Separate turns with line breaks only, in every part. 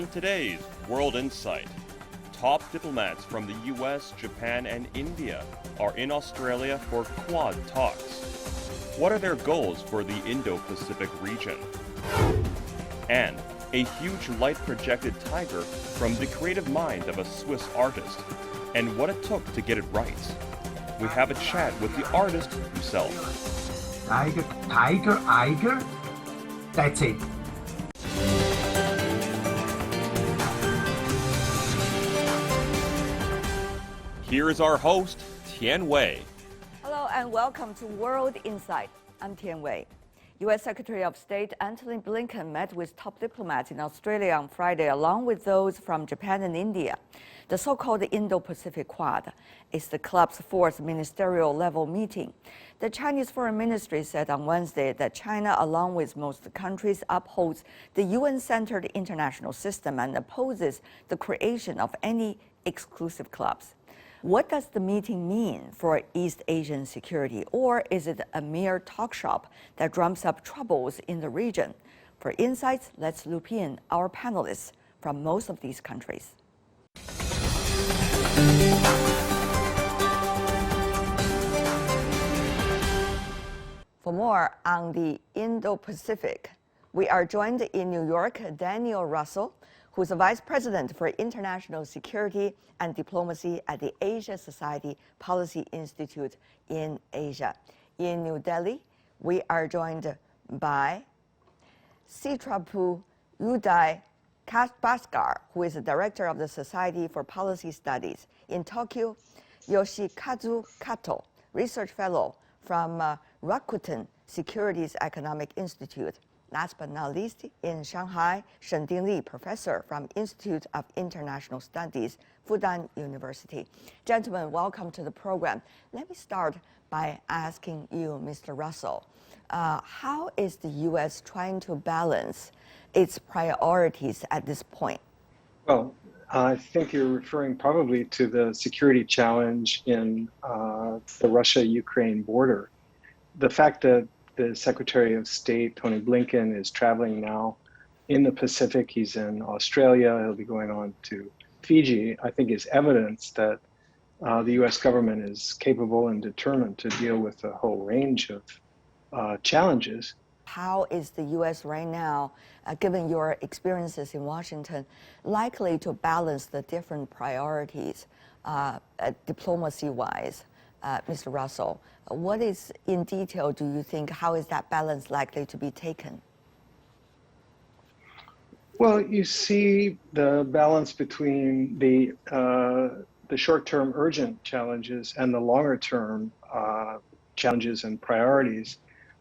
On today's World Insight, top diplomats from the US, Japan, and India are in Australia for Quad talks. What are their goals for the Indo-Pacific region? And a huge light-projected tiger from the creative mind of a Swiss artist, and what it took to get it right. We have a chat with the artist himself.
Tiger, that's it.
Here is our host, Tian Wei.
Hello and welcome to World Insight. I'm Tian Wei. U.S. Secretary of State Antony Blinken met with top diplomats in Australia on Friday, along with those from Japan and India. The so-called Indo-Pacific Quad is the club's fourth ministerial-level meeting. The Chinese Foreign Ministry said on Wednesday that China, along with most countries, upholds the UN-centered international system and opposes the creation of any exclusive clubs. What does the meeting mean for East Asian security, or is it a mere talk shop that drums up troubles in the region? For insights, let's loop in our panelists from most of these countries. For more on the Indo-Pacific, we are joined in New York, Daniel Russell, who's the Vice President for International Security and Diplomacy at the Asia Society Policy Institute in Asia. In New Delhi, we are joined by Sitrapu Uday Bhaskar, who is the Director of the Society for Policy Studies. In Tokyo, Yoshikazu Kato, Research Fellow from Rakuten Securities Economic Institute. Last but not least, in Shanghai, Shending Li, Professor from Institute of International Studies, Fudan University. Gentlemen, welcome to the program. Let me start by asking you, Mr. Russell, how is the U.S. trying to balance its priorities at this point?
Well, I think you're referring probably to the security challenge in the Russia-Ukraine border. The fact that the Secretary of State, Tony Blinken, is traveling now in the Pacific. He's in Australia. He'll be going on to Fiji, I think is evidence that the U.S. government is capable and determined to deal with a whole range of challenges.
How is the U.S. right now, given your experiences in Washington, likely to balance the different priorities diplomacy-wise? Mr. Russell, what is in detail, do you think, how is that balance likely to be taken?
Well, you see the balance between the short-term urgent challenges and the longer-term challenges and priorities.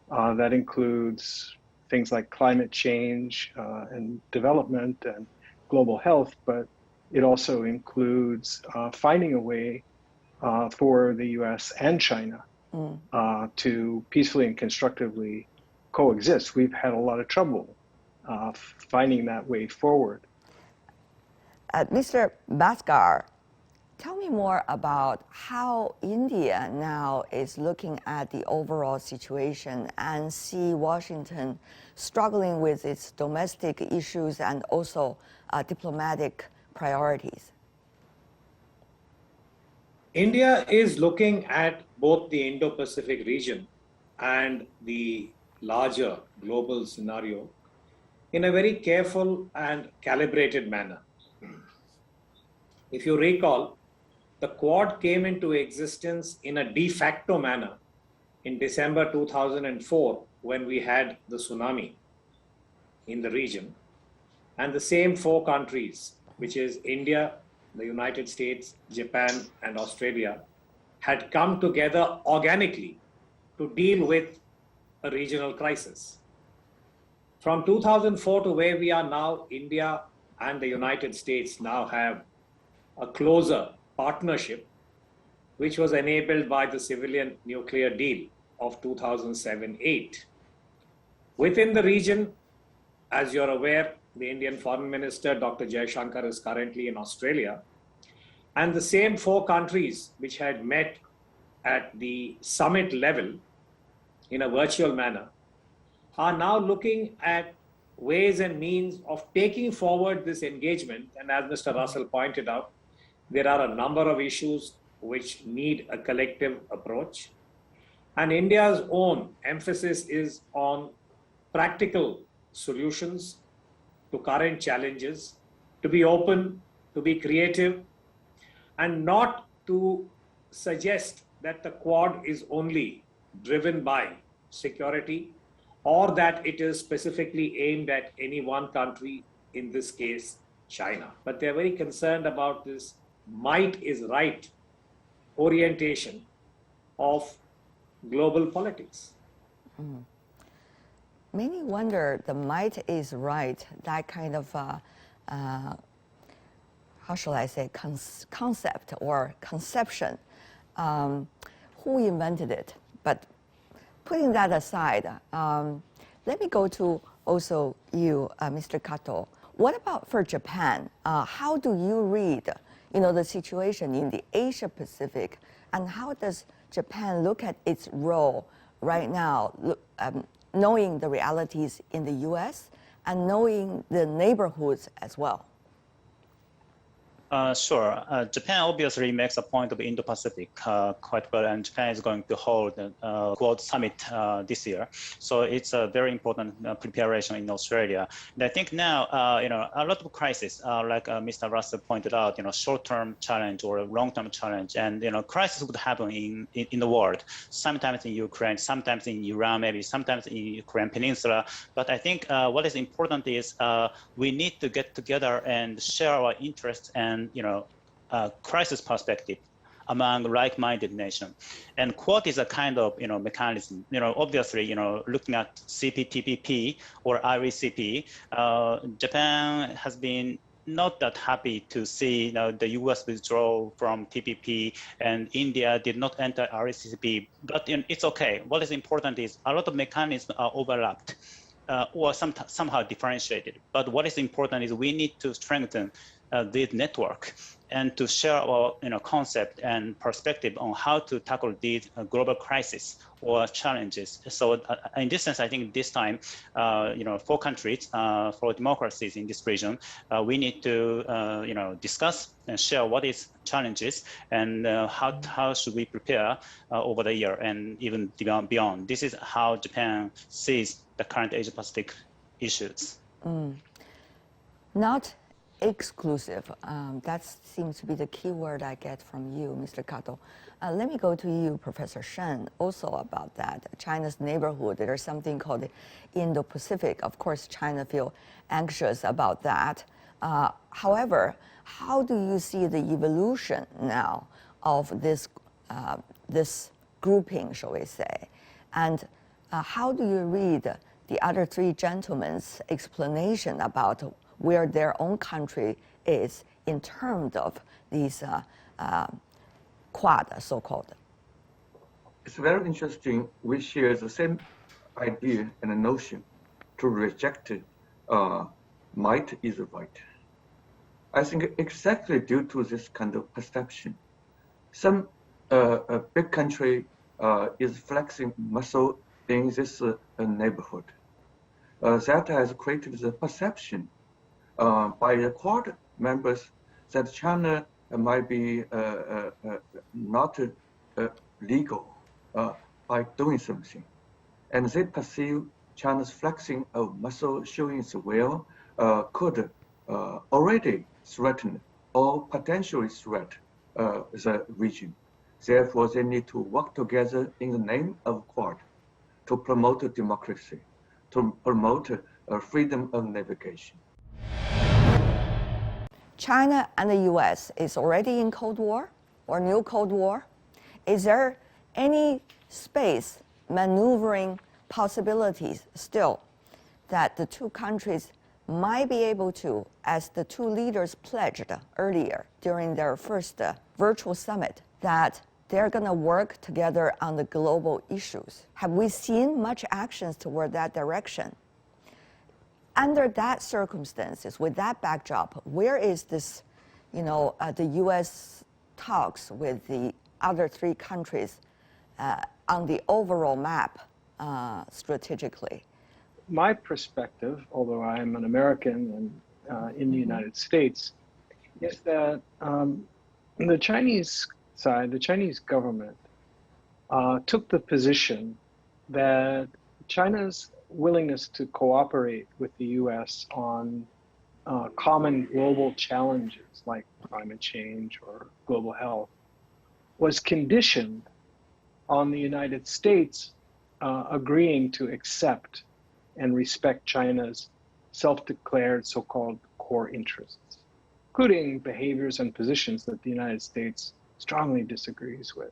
That includes things like climate change and development and global health, but it also includes finding a way for the U.S. and China to peacefully and constructively coexist. We've had a lot of trouble finding that way forward.
Mr. Bhaskar, tell me more about how India now is looking at the overall situation and see Washington struggling with its domestic issues and also diplomatic priorities.
India is looking at both the Indo-Pacific region and the larger global scenario in a very careful and calibrated manner. If you recall, the Quad came into existence in a de facto manner in December 2004 when we had the tsunami in the region. And the same four countries, which is India, the United States, Japan, and Australia, had come together organically to deal with a regional crisis. From 2004 to where we are now, India and the United States now have a closer partnership, which was enabled by the civilian nuclear deal of 2007-8. Within the region, as you're aware, the Indian Foreign Minister, Dr. Jaishankar, is currently in Australia. And the same four countries which had met at the summit level in a virtual manner are now looking at ways and means of taking forward this engagement. And as Mr. Russell pointed out, there are a number of issues which need a collective approach. And India's own emphasis is on practical solutions to current challenges, to be open, to be creative, and not to suggest that the Quad is only driven by security or that it is specifically aimed at any one country, in this case, China. But they're very concerned about this might is right orientation of global politics.
Many wonder the might is right, that kind of, how shall I say, concept or conception. Who invented it? But putting that aside, let me go to also you, Mr. Kato. What about for Japan? How do you read, the situation in the Asia Pacific, and how does Japan look at its role right now, knowing the realities in the U.S. and knowing the neighborhoods as well?
Sure. Japan obviously makes a point of Indo-Pacific quite well, and Japan is going to hold the Quad Summit this year. So it's a very important preparation in Australia. And I think now, a lot of crises, like Mr. Russell pointed out, short-term challenge or long-term challenge, and crisis would happen in the world. Sometimes in Ukraine, sometimes in Iran, maybe sometimes in Ukraine Peninsula. But I think what is important is we need to get together and share our interests and crisis perspective among like-minded nations. And Quad is a kind of mechanism. Obviously, looking at CPTPP or RCEP, Japan has been not that happy to see the U.S. withdraw from TPP, and India did not enter RCEP. But it's okay. What is important is a lot of mechanisms are overlapped. Or somehow differentiated. But what is important is we need to strengthen this network and to share our concept and perspective on how to tackle these global crises or challenges. So in this sense, I think this time, for countries, for democracies in this region, we need to discuss and share what is challenges and how should we prepare over the year and even beyond. This is how Japan sees the current Asia-Pacific issues.
Not exclusive. That seems to be the key word I get from you, Mr. Kato. Let me go to you, Professor Shen, also about that. China's neighborhood, there's something called the Indo-Pacific. Of course, China feels anxious about that. However, how do you see the evolution now of this grouping, shall we say? And how do you read the other three gentlemen's explanation about where their own country is in terms of these Quad, so-called?
It's very interesting. We share the same idea and a notion to reject might is right. I think exactly due to this kind of perception. Some big country is flexing muscle in this neighborhood. That has created the perception by the Quad members that China might be not legal by doing something. And they perceive China's flexing of muscle showing its will could already threaten or potentially threat the region. Therefore, they need to work together in the name of Quad to promote democracy, to promote freedom of navigation.
China and the U.S. is already in Cold War or new Cold War. Is there any space, maneuvering possibilities still that the two countries might be able to, as the two leaders pledged earlier during their first virtual summit, that they're going to work together on the global issues? Have we seen much actions toward that direction? Under that circumstances, with that backdrop, where is this, the U.S. talks with the other three countries on the overall map strategically?
my perspective, although I'm an American and in the United States, is that the Chinese side, the Chinese government, took the position that China's willingness to cooperate with the U.S. on common global challenges like climate change or global health was conditioned on the United States agreeing to accept and respect China's self-declared so-called core interests, including behaviors and positions that the United States strongly disagrees with.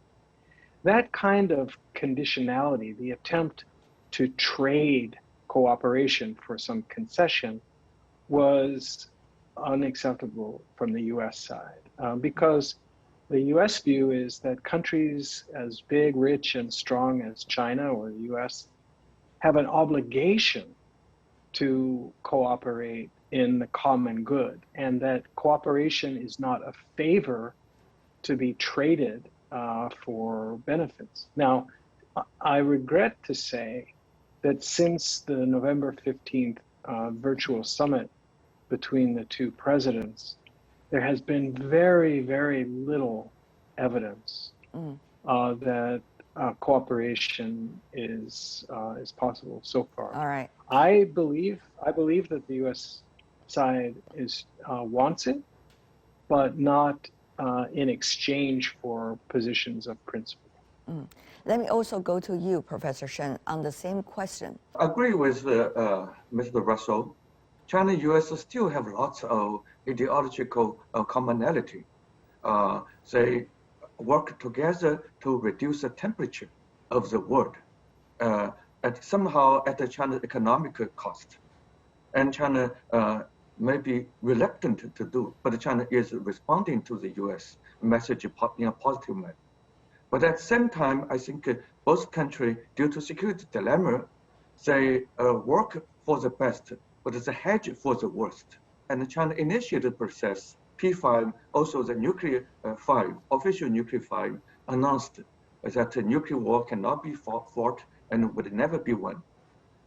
That kind of conditionality, the attempt to trade cooperation for some concession, was unacceptable from the US side because the US view is that countries as big, rich, and strong as China or the US have an obligation to cooperate in the common good, and that cooperation is not a favor to be traded for benefits. Now, I regret to say that since the November 15th virtual summit between the two presidents, there has been very, very little evidence that cooperation is possible so far.
All right.
I believe that the U.S. side wants it, but not in exchange for positions of principle.
Let me also go to you, Professor Shen, on the same question.
I agree with Mr. Russell. China and US still have lots of ideological commonality. They work together to reduce the temperature of the world, somehow at the China's economic cost. And China may be reluctant to do, but China is responding to the US message in a positive manner. But at the same time, I think both countries, due to security dilemma, they work for the best, but it's a hedge for the worst. And China initiated the process. P5, also the nuclear 5, official nuclear 5, announced that the nuclear war cannot be fought and would never be won.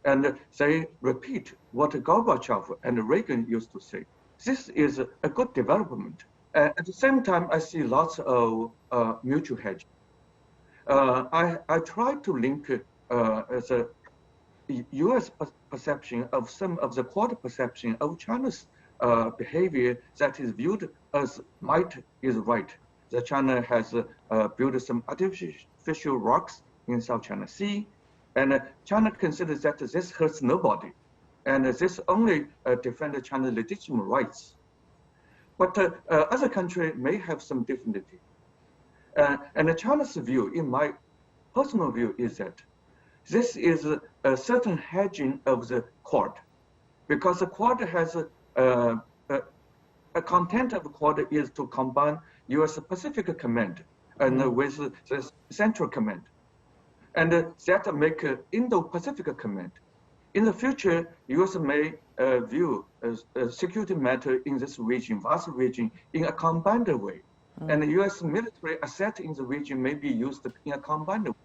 And they repeat what Gorbachev and Reagan used to say. This is a good development. At the same time, I see lots of mutual hedge. I try to link the U.S. perception of some of the Quad perception of China's behavior that is viewed as might is right. That China has built some artificial rocks in South China Sea, and China considers that this hurts nobody, and this only defends China's legitimate rights. But other countries may have some difficulty. And China's view, in my personal view, is that this is a certain hedging of the Quad, because the Quad has a content of the Quad is to combine U.S. Pacific Command and with the Central Command, and that make Indo-Pacific Command. In the future, U.S. may view security matter in this region, vast region, in a combined way. And the U.S. military asset in the region may be used in a combined way.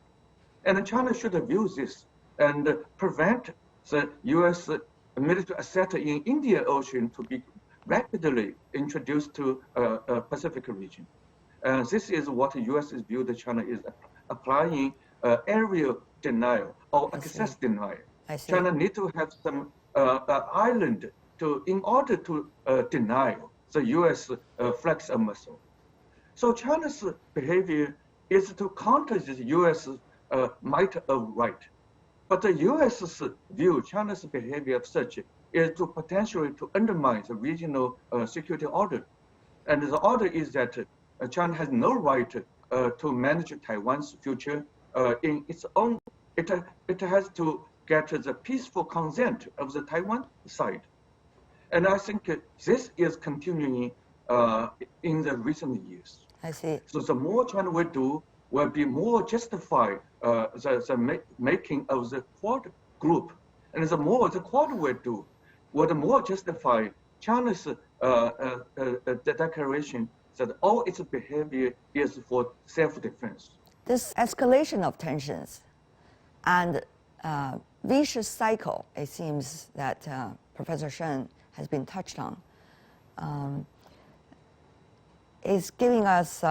And China should view this and prevent the U.S. military asset in Indian Ocean to be rapidly introduced to Pacific region. This is what the U.S. is viewed. China is applying area denial or access denial. China need to have some island in order to deny the U.S. flex a muscle. So China's behavior is to counter the U.S. might of right. But the U.S.'s view, China's behavior of such, is to potentially to undermine the regional security order. And the order is that China has no right to manage Taiwan's future in its own. It has to get the peaceful consent of the Taiwan side. And I think this is continuing in the recent years.
I see.
So the more China will do, will be more justified the making of the Quad group. And the more the Quad will do, would more justify China's the declaration that all its behavior is for self-defense.
This escalation of tensions and vicious cycle, it seems that Professor Shen has been touched on, is giving us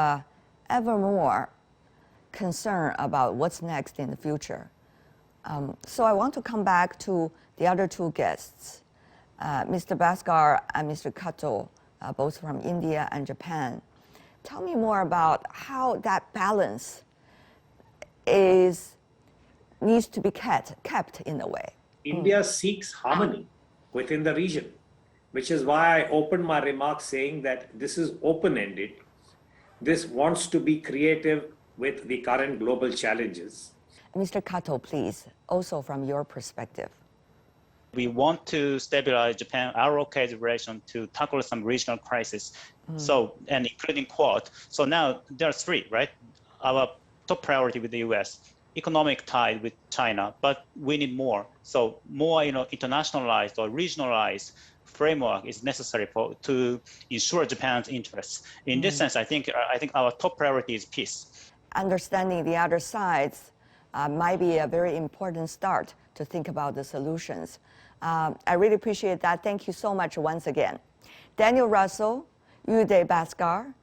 ever more concern about what's next in the future. So I want to come back to the other two guests, Mr. Bhaskar and Mr. Kato, both from India and Japan. Tell me more about how that balance needs to be kept in a way.
India seeks harmony within the region, which is why I opened my remarks saying that this is open-ended. This wants to be creative with the current global challenges.
Mr. Kato, please, also from your perspective.
We want to stabilize Japan, our case relation to tackle some regional crisis, and including Quad. So now there are three, right? Our top priority with the US, economic tie with China, but we need more. So more, internationalized or regionalized framework is necessary to ensure Japan's interests. In this sense, I think our top priority is peace.
Understanding the other sides might be a very important start to think about the solutions. I really appreciate that. Thank you so much once again. Daniel Russell, Uday Bhaskar,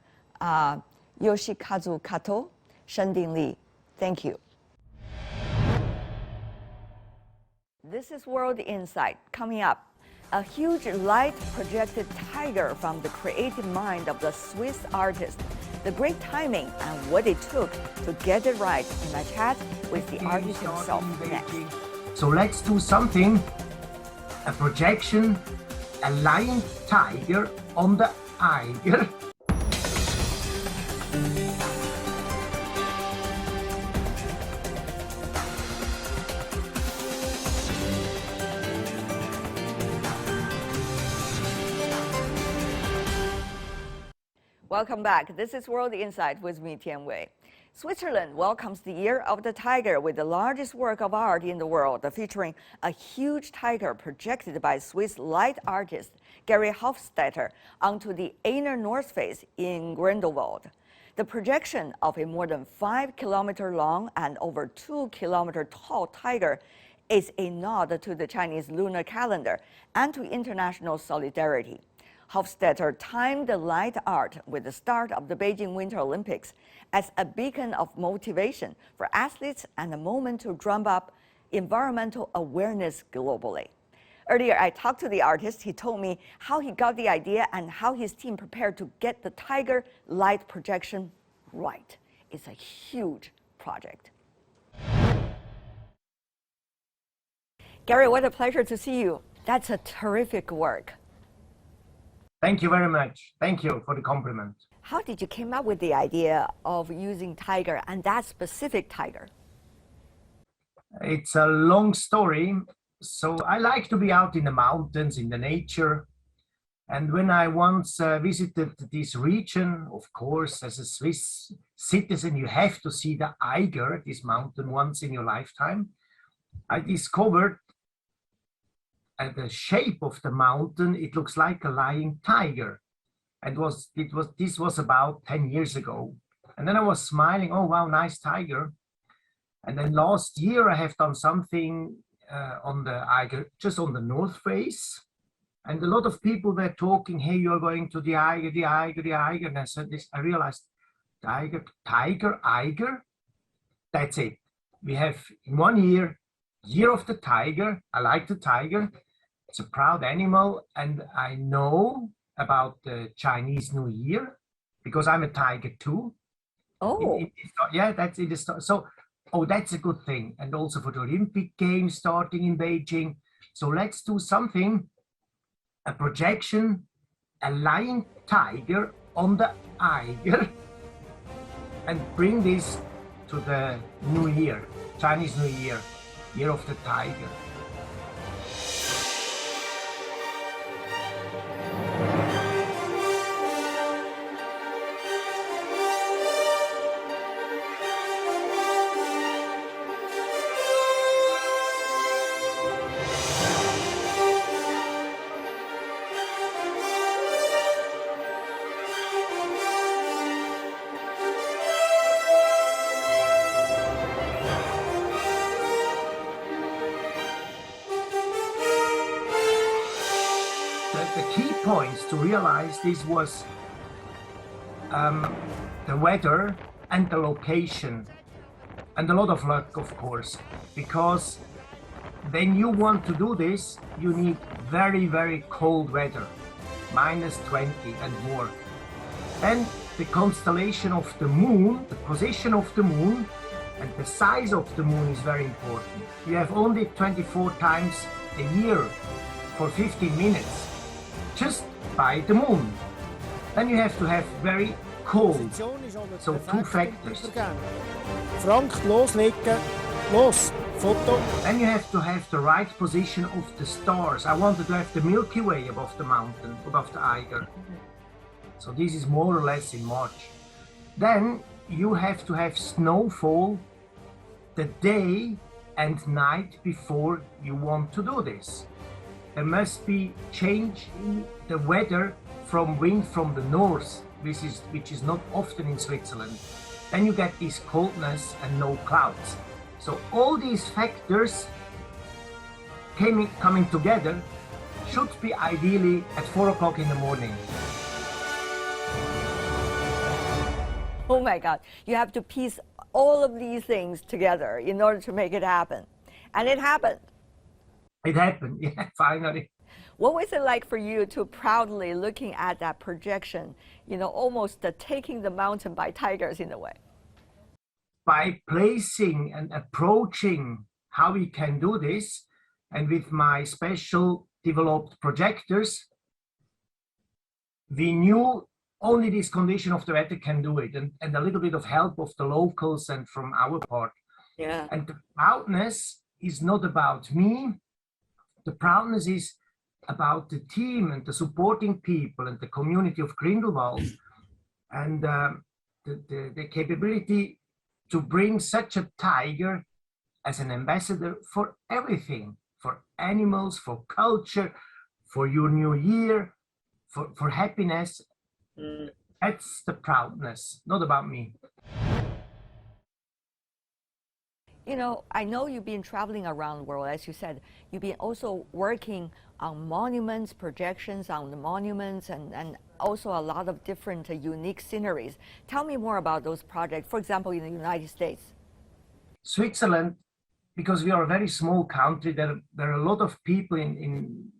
Yoshikazu Kato, Shending Li, thank you. This is World Insight. Coming up, a huge light projected tiger from the creative mind of the Swiss artist. The great timing and what it took to get it right in my chat with the artist himself next.
So let's do something. A projection, a lion tiger on the Eiger.
Welcome back. This is World Insight with me, Tian Wei. Switzerland welcomes the Year of the Tiger with the largest work of art in the world, featuring a huge tiger projected by Swiss light artist Gary Hofstetter onto the inner north face in Grindelwald. The projection of a more than 5-kilometer long and over 2-kilometer tall tiger is a nod to the Chinese lunar calendar and to international solidarity. Hofstetter timed the light art with the start of the Beijing Winter Olympics as a beacon of motivation for athletes and a moment to drum up environmental awareness globally. Earlier, I talked to the artist. He told me how he got the idea and how his team prepared to get the tiger light projection right. It's a huge project. Gary, what a pleasure to see you. That's a terrific work.
Thank you very much. Thank you for the compliment.
How did you come up with the idea of using tiger and that specific tiger?
It's a long story. So I like to be out in the mountains, in the nature. And when I once visited this region, of course, as a Swiss citizen, you have to see the Eiger, this mountain, once in your lifetime. I discovered at the shape of the mountain, it looks like a lying tiger. And this was about 10 years ago. And then I was smiling, oh, wow, nice tiger. And then last year I have done something on the Eiger, just on the north face. And a lot of people were talking, hey, you're going to the Eiger, the Eiger, the Eiger. And I said this, I realized, tiger, Eiger, that's it. We have in 1 year, Year of the Tiger. I like the tiger. It's a proud animal. And I know about the Chinese New Year because I'm a tiger too.
Oh.
Yeah, that's it. So, oh, that's a good thing. And also for the Olympic Games starting in Beijing. So let's do something, a projection, a lying tiger on the Eiger, and bring this to the New Year, Chinese New Year, Year of the Tiger. to realize this was the weather and the location, and a lot of luck, of course, because when you want to do this, you need very, very cold weather, -20 and more. Then the constellation of the moon, the position of the moon, and the size of the moon is very important. You have only 24 times a year for 15 minutes, just by the moon. Then you have to have very cold, so two factors.
Frank, loslegen, los, Foto.
Then you have to have the right position of the stars. I wanted to have the Milky Way above the mountain, above the Eiger. So this is more or less in March. Then you have to have snowfall the day and night before you want to do this. There must be change in the weather from wind from the north, which is not often in Switzerland. Then you get this coldness and no clouds. So all these factors coming together should be ideally at 4 o'clock in the morning.
Oh my God, you have to piece all of these things together in order to make it happen. And it happened.
It happened, yeah, finally.
What was it like for you to proudly looking at that projection, almost taking the mountain by tigers in a way?
By placing and approaching how we can do this, and with my special developed projectors, we knew only this condition of the weather can do it, and a little bit of help of the locals and from our part.
Yeah.
And the proudness is not about me. The proudness is about the team and the supporting people and the community of Grindelwald, and the capability to bring such a tiger as an ambassador for everything, for animals, for culture, for your new year, for happiness. That's the proudness, not about me.
I know you've been traveling around the world, as you said. You've been also working on monuments, projections on the monuments, and also a lot of different unique sceneries. Tell me more about those projects, for example, in the United States.
Switzerland, because we are a very small country, there are a lot of people in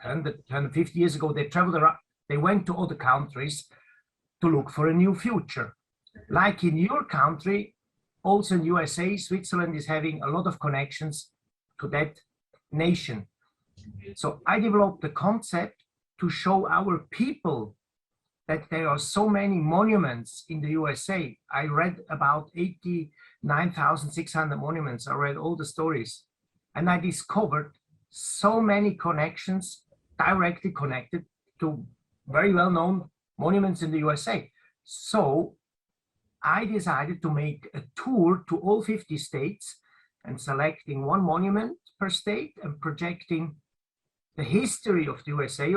150 years ago, they traveled around, they went to other countries to look for a new future. Like in your country, also in USA, Switzerland is having a lot of connections to that nation. So I developed the concept to show our people that there are so many monuments in the USA. I read about 89,600 monuments. I read all the stories, and I discovered so many connections directly connected to very well-known monuments in the USA. So I decided to make a tour to all 50 states and selecting one monument per state and projecting the history of the USA,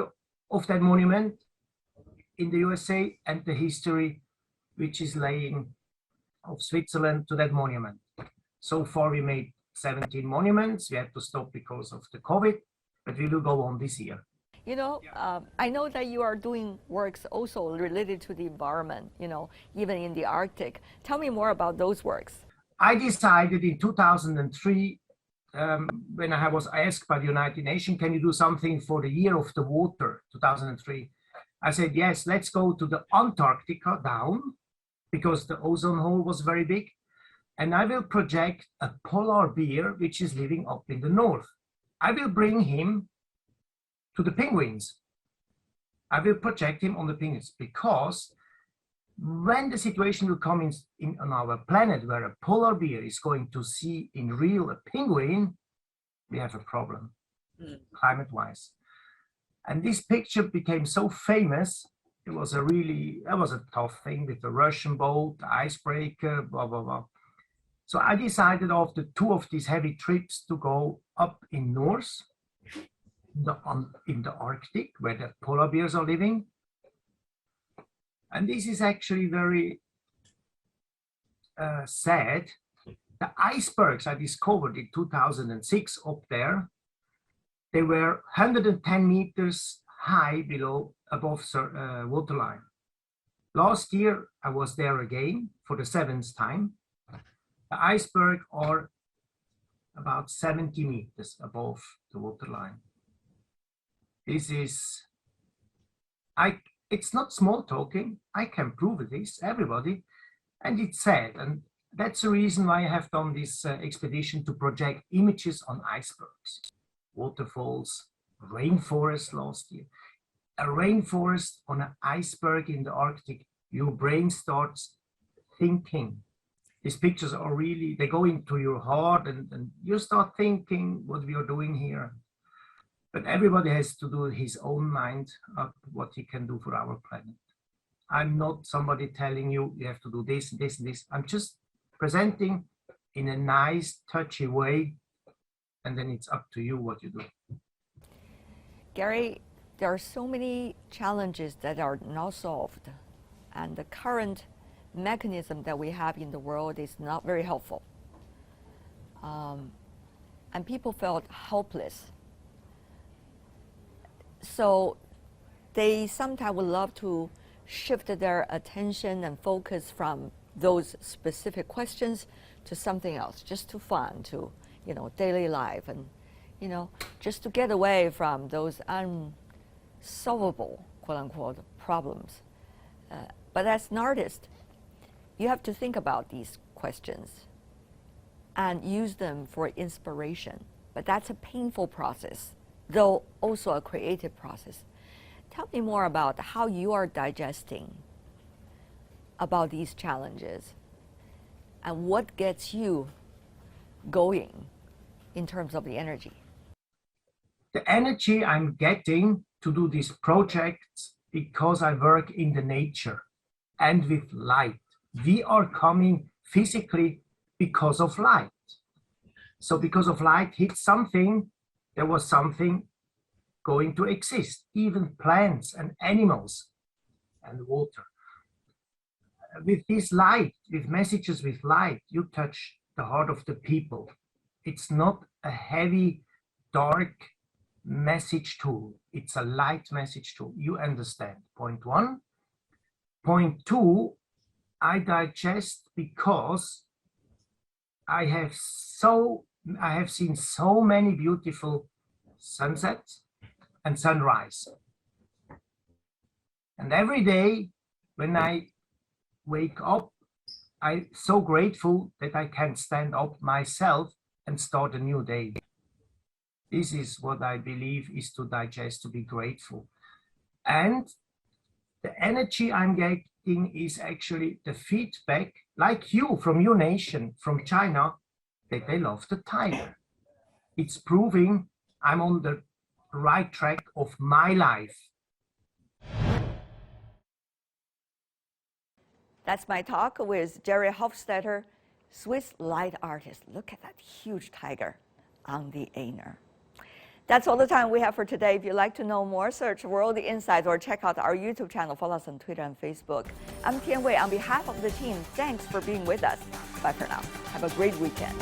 of that monument in the USA, and the history which is laying of Switzerland to that monument. So far we made 17 monuments. We had to stop because of the COVID, but we will go on this year.
I know that you are doing works also related to the environment, even in the Arctic. Tell me more about those works.
I decided in 2003, when I was asked by the United Nations, can you do something for the year of the water, 2003? I said, yes, let's go to the Antarctica down, because the ozone hole was very big. And I will project a polar bear, which is living up in the north. I will bring him to the penguins. I will project him on the penguins, because when the situation will come on our planet where a polar bear is going to see in real a penguin, we have a problem, climate-wise. And this picture became so famous. It was a tough thing with the Russian boat, the icebreaker, blah, blah, blah. So I decided after 2 of these heavy trips to go up in north, in the Arctic, where the polar bears are living. And this is actually very sad. The icebergs I discovered in 2006 up there, they were 110 meters high below above waterline. Last year, I was there again for the 7th time. The iceberg are about 70 meters above the waterline. This is, it's not small talking. I can prove this, everybody, and it's sad. And that's the reason why I have done this expedition, to project images on icebergs, waterfalls, rainforest last year. A rainforest on an iceberg in the Arctic, your brain starts thinking. These pictures are really, they go into your heart, and you start thinking what we are doing here. But everybody has to do his own mind up what he can do for our planet. I'm not somebody telling you, you have to do this, this, and this. I'm just presenting in a nice, touchy way, and then it's up to you what you do.
Gary, there are so many challenges that are not solved, and the current mechanism that we have in the world is not very helpful. And people felt helpless. So they sometimes would love to shift their attention and focus from those specific questions to something else, just to fun, to daily life, and just to get away from those unsolvable, quote unquote, problems. But as an artist, you have to think about these questions and use them for inspiration. But that's a painful process, though also a creative process. Tell me more about how you are digesting about these challenges and what gets you going in terms of the energy.
The energy I'm getting to do these projects because I work in the nature and with light. We are coming physically because of light. So because of light hit something, there was something going to exist, even plants and animals and water. With this light, with messages with light, you touch the heart of the people. It's not a heavy, dark message tool. It's a light message tool. You understand, point one. Point two, I digest because I have seen so many beautiful sunsets and sunrise. And every day when I wake up, I'm so grateful that I can stand up myself and start a new day. This is what I believe is to digest, to be grateful. And the energy I'm getting is actually the feedback, like you, from your nation, from China, that they love the tiger. It's proving I'm on the right track of my life.
That's my talk with Jerry Hofstetter, Swiss light artist. Look at that huge tiger on the Aner. That's all the time we have for today. If you'd like to know more, search World Insights or check out our YouTube channel. Follow us on Twitter and Facebook. I'm Tian Wei. On behalf of the team, thanks for being with us. Bye for now. Have a great weekend.